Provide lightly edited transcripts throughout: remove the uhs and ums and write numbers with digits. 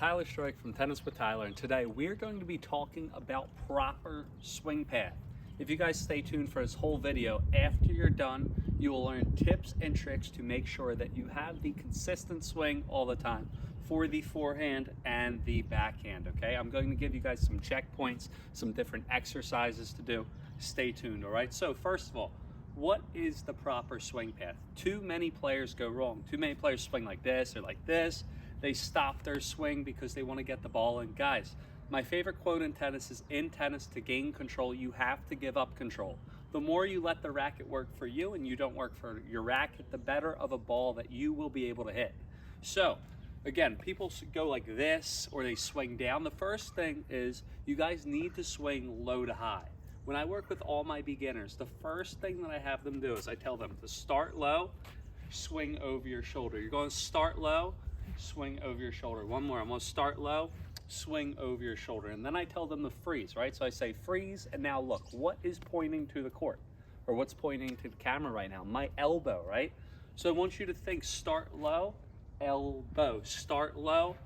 Tyler Strike from Tennis with Tyler, and today we're going to be talking about proper swing path. If you guys stay tuned for this whole video, after you're done, you will learn tips and tricks to make sure that you have the consistent swing all the time for the forehand and the backhand, okay? I'm going to give you guys some checkpoints, some different exercises to do. Stay tuned, all right? So first of all, what is the proper swing path? Too many players go wrong. Too many players swing like this or like this. They stop their swing because they want to get the ball in. Guys, my favorite quote in tennis is, in tennis, to gain control, you have to give up control. The more you let the racket work for you and you don't work for your racket, the better of a ball that you will be able to hit. So, again, people go like this or they swing down. The first thing is you guys need to swing low to high. When I work with all my beginners, the first thing that I have them do is I tell them to start low, swing over your shoulder. You're going to start low, swing over your shoulder. One more. I'm going to start low, swing over your shoulder. And then I tell them to freeze, right? So I say freeze, and now look, what is pointing to the court? Or what's pointing to the camera right now? My elbow, right? So I want you to think start low, elbow. Start low,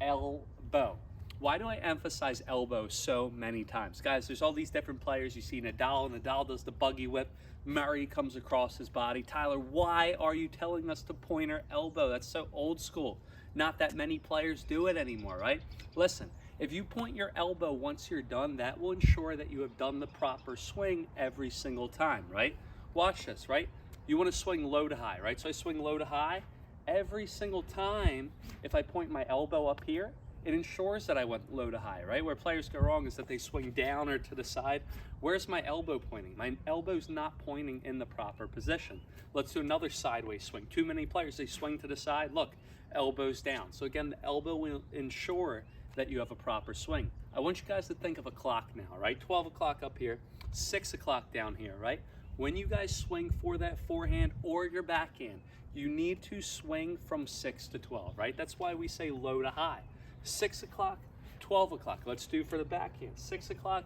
elbow. Why do I emphasize elbow so many times? Guys, there's all these different players. You see Nadal does the buggy whip. Murray comes across his body. Tyler, why are you telling us to point our elbow? That's so old school. Not that many players do it anymore, right? Listen, if you point your elbow once you're done, that will ensure that you have done the proper swing every single time, right? Watch this, right? You want to swing low to high, right? So I swing low to high. Every single time, if I point my elbow up here, it ensures that I went low to high, right? Where players go wrong is that they swing down or to the side. Where's my elbow pointing? My elbow's not pointing in the proper position. Let's do another sideways swing. Too many players, they swing to the side. Look, elbow's down. So again, the elbow will ensure that you have a proper swing. I want you guys to think of a clock now, right? 12 o'clock up here, 6 o'clock down here, right? When you guys swing for that forehand or your backhand, you need to swing from 6 to 12, right? That's why we say low to high. 6 o'clock, 12 o'clock. Let's do for the backhand. 6 o'clock,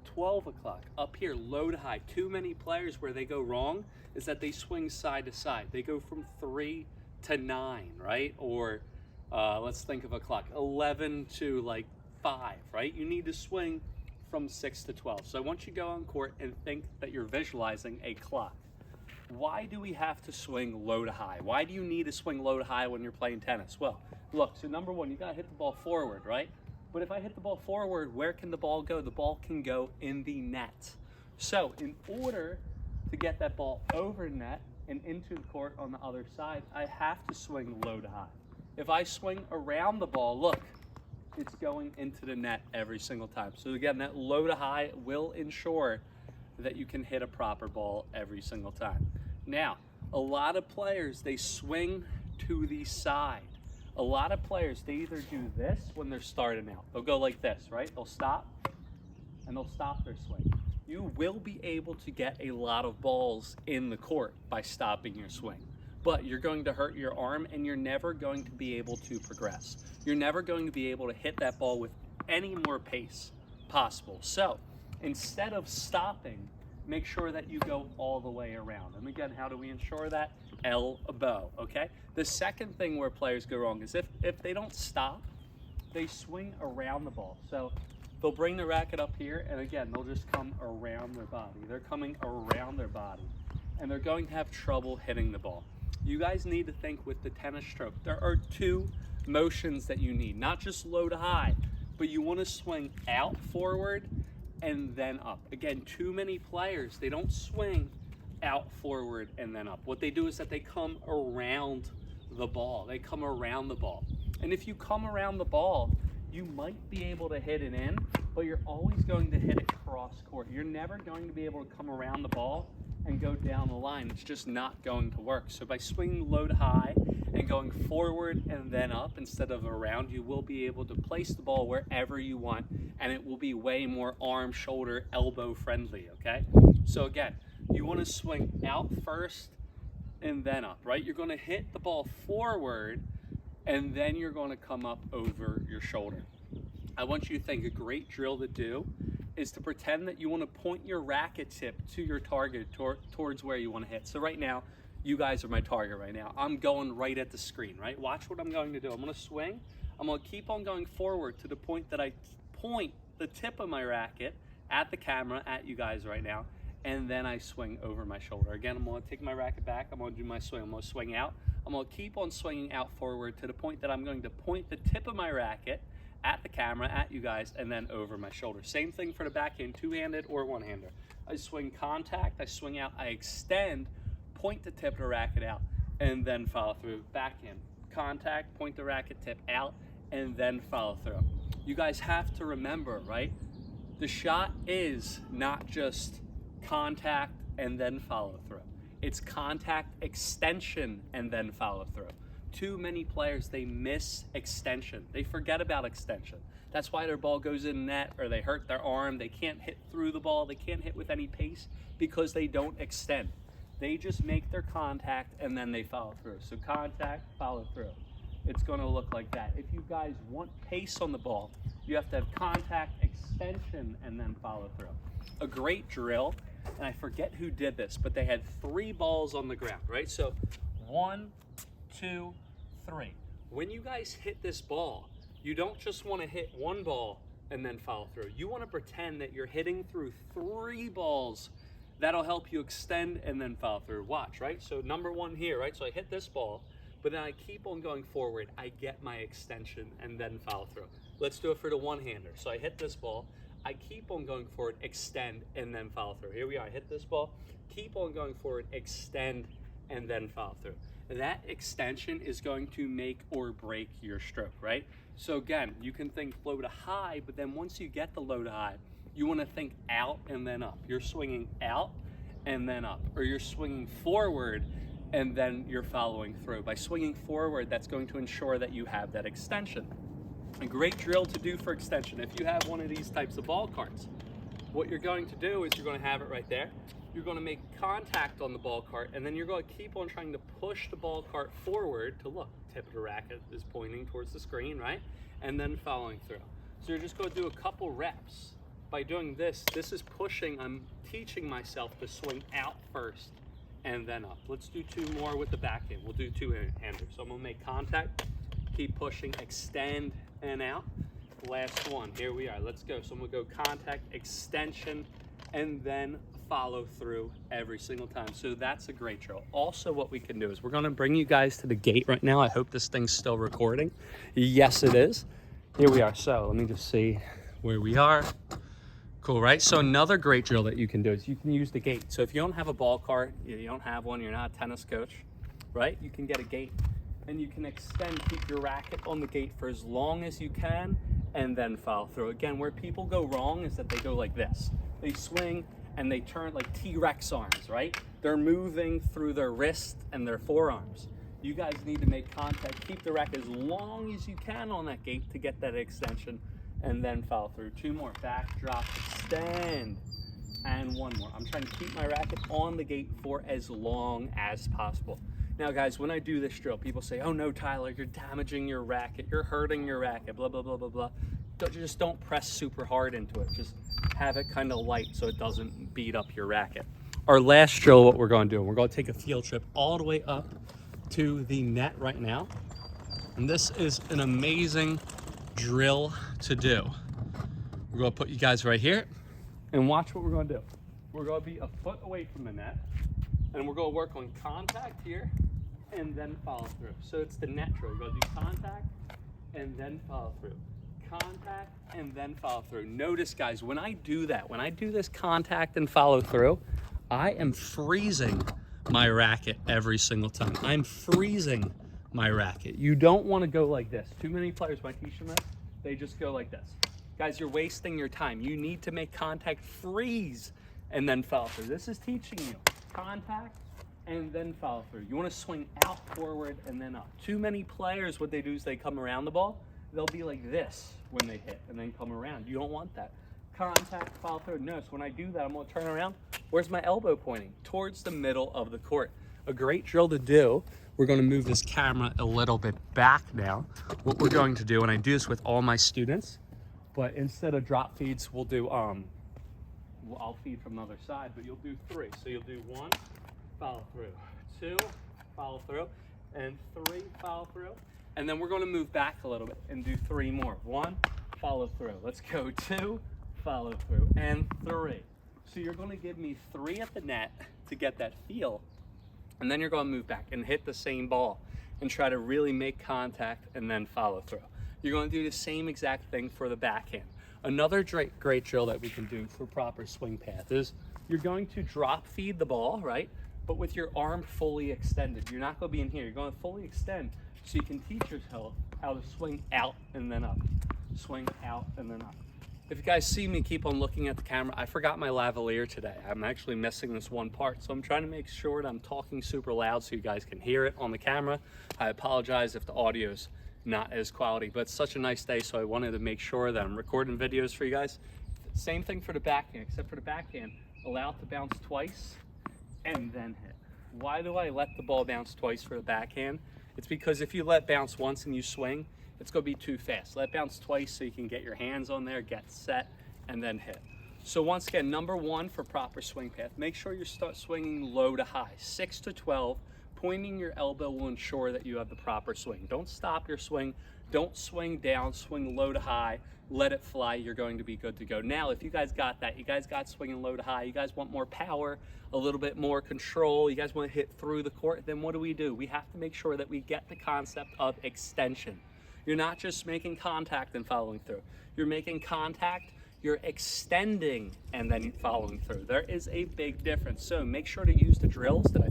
12 o'clock. Up here, low to high. Too many players where they go wrong is that they swing side to side. They go from 3 to 9, right? Or let's think of a clock, 11 to like 5, right? You need to swing from 6 to 12. So I want you to go on court and think that you're visualizing a clock. Why do we have to swing low to high? Why do you need to swing low to high when you're playing tennis? Well, look, so number one, you gotta hit the ball forward, right? But if I hit the ball forward, where can the ball go? The ball can go in the net. So in order to get that ball over net and into the court on the other side, I have to swing low to high. If I swing around the ball, look, it's going into the net every single time. So again, that low to high will ensure that you can hit a proper ball every single time. Now, a lot of players, they swing to the side. A lot of players, they either do this when they're starting out. They'll go like this, right? They'll stop, and they'll stop their swing. You will be able to get a lot of balls in the court by stopping your swing. But you're going to hurt your arm, and you're never going to be able to progress. You're never going to be able to hit that ball with any more pace possible. So, instead of stopping, make sure that you go all the way around. And again, how do we ensure that? Elbow, okay? The second thing where players go wrong is if they don't stop, they swing around the ball. So they'll bring the racket up here, and again, they'll just come around their body. They're coming around their body, and they're going to have trouble hitting the ball. You guys need to think with the tennis stroke. There are two motions that you need, not just low to high, but you want to swing out forward and then up. Again, too many players, they don't swing out forward and then up. What they do is that they come around the ball. They come around the ball. And if you come around the ball, you might be able to hit it in, but you're always going to hit it cross court. You're never going to be able to come around the ball and go down the line. It's just not going to work. So by swinging low to high and going forward and then up instead of around, you will be able to place the ball wherever you want, and it will be way more arm, shoulder, elbow friendly, okay? So again, you want to swing out first and then up, right? You're going to hit the ball forward, and then you're going to come up over your shoulder. I want you to think a great drill to do is to pretend that you want to point your racket tip to your target, towards where you want to hit. So right now, you guys are my target right now. I'm going right at the screen, right? Watch what I'm going to do. I'm going to swing. I'm gonna keep on going forward to the point that I point the tip of my racket at the camera, at you guys right now, and then I swing over my shoulder. Again, I'm gonna take my racket back, I'm gonna do my swing, I'm gonna swing out. I'm gonna keep on swinging out forward to the point that I'm going to point the tip of my racket at the camera, at you guys, and then over my shoulder. Same thing for the backhand, two-handed or one-hander. I swing contact, I swing out, I extend, point the tip of the racket out, and then follow through. Backhand, contact, point the racket tip out, and then follow through. You guys have to remember, right? The shot is not just contact and then follow through. It's contact, extension, and then follow through. Too many players, they miss extension. They forget about extension. That's why their ball goes in net, or they hurt their arm. They can't hit through the ball. They can't hit with any pace because they don't extend. They just make their contact and then they follow through. So contact, follow through. It's gonna look like that. If you guys want pace on the ball, you have to have contact, extension, and then follow through. A great drill, and I forget who did this, but they had 3 balls on the ground, right? So 1, 2, 3. When you guys hit this ball, you don't just want to hit 1 ball and then follow through. You want to pretend that you're hitting through 3 balls. That'll help you extend and then follow through. Watch, right? So number 1 here, right? So I hit this ball, but then I keep on going forward. I get my extension and then follow through. Let's do it for the one-hander. So I hit this ball, I keep on going forward, extend, and then follow through. Here we are, I hit this ball, keep on going forward, extend, and then follow through. That extension is going to make or break your stroke, right? So again, you can think low to high, but then once you get the low to high, you want to think out and then up. You're swinging out and then up, or you're swinging forward and then you're following through. By swinging forward, that's going to ensure that you have that extension. A great drill to do for extension, if you have one of these types of ball carts, what you're going to do is you're going to have it right there. You're going to make contact on the ball cart, and then you're going to keep on trying to push the ball cart forward to look. Tip of the racket is pointing towards the screen, right? And then following through. So you're just going to do a couple reps. By doing this, this is pushing. I'm teaching myself to swing out first and then up. Let's do 2 more with the backhand. We'll do two-handers. So I'm going to make contact, keep pushing, extend, and out. Last one, here we are, let's go. So I'm gonna go contact, extension, and then follow through every single time. So that's a great drill. Also, what we can do is we're gonna bring you guys to the gate right now. I hope this thing's still recording. Yes, it is. Here we are. So let me just see where we are. Cool, right? So another great drill that you can do is you can use the gate. So if you don't have a ball cart, you don't have one, you're not a tennis coach, right? You can get a gate. And you can extend, keep your racket on the gate for as long as you can, and then follow through. Again, where people go wrong is that they go like this. They swing and they turn like T-Rex arms, right? They're moving through their wrist and their forearms. You guys need to make contact, keep the racket as long as you can on that gate to get that extension, and then follow through. 2 more, back, drop, extend, and 1 more. I'm trying to keep my racket on the gate for as long as possible. Now guys, when I do this drill, people say, oh no, Tyler, you're damaging your racket, you're hurting your racket, blah, blah, blah, blah, blah. Just don't press super hard into it. Just have it kind of light so it doesn't beat up your racket. Our last drill, what we're going to do, we're going to take a field trip all the way up to the net right now. And this is an amazing drill to do. We're going to put you guys right here and watch what we're going to do. We're going to be a foot away from the net, and we're going to work on contact here and then follow through. So it's the net drill. We're going to do contact and then follow through. Contact and then follow through. Notice, guys, when I do that, when I do this contact and follow through, I am freezing my racket every single time. I'm freezing my racket. You don't want to go like this. Too many players, when I teach them this, they just go like this. Guys, you're wasting your time. You need to make contact, freeze, and then follow through. This is teaching you contact and then follow through. You want to swing out, forward, and then up. Too many players, what they do is they come around the ball. They'll be like this when they hit and then come around. You don't want that. Contact, follow through. Notice when I do that, I'm going to turn around. Where's my elbow pointing? Towards the middle of the court. A great drill to do. We're going to move this camera a little bit back now. What we're going to do, and I do this with all my students, but instead of drop feeds, we'll do, I'll feed from the other side, but you'll do 3. So you'll do 1, follow through, 2, follow through, and 3, follow through. And then we're going to move back a little bit and do 3 more. 1, follow through. Let's go 2, follow through, and 3. So you're going to give me 3 at the net to get that feel, and then you're going to move back and hit the same ball and try to really make contact and then follow through. You're going to do the same exact thing for the backhand. Another great drill that we can do for proper swing path is you're going to drop feed the ball, right? But with your arm fully extended. You're not going to be in here. You're going to fully extend so you can teach yourself how to swing out and then up. Swing out and then up. If you guys see me keep on looking at the camera, I forgot my lavalier today. I'm actually missing this one part, so I'm trying to make sure that I'm talking super loud so you guys can hear it on the camera. I apologize if the audio's not as quality, but it's such a nice day, so I wanted to make sure that I'm recording videos for you guys. Same thing for the backhand, except for the backhand, allow it to bounce twice and then hit. Why do I let the ball bounce twice for the backhand? It's because if you let bounce once and you swing, it's going to be too fast. Let bounce twice so you can get your hands on there, get set, and then hit. So once again, number 1 for proper swing path, make sure you start swinging low to high, 6 to 12. Pointing your elbow will ensure that you have the proper swing. Don't stop your swing. Don't swing down, swing low to high, let it fly. You're going to be good to go. Now, if you guys got that, you guys got swinging low to high, you guys want more power, a little bit more control, you guys want to hit through the court, then what do? We have to make sure that we get the concept of extension. You're not just making contact and following through. You're making contact, you're extending, and then following through. There is a big difference. So make sure to use the drills that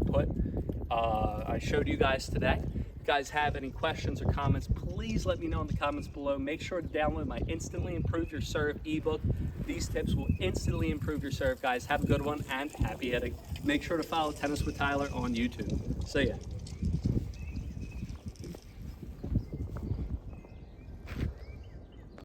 I showed you guys today. If you guys have any questions or comments, please let me know in the comments below. Make sure to download my Instantly Improve Your Serve ebook. These tips will instantly improve your serve, guys. Have a good one and happy hitting. Make sure to follow Tennis with Tyler on YouTube. See ya.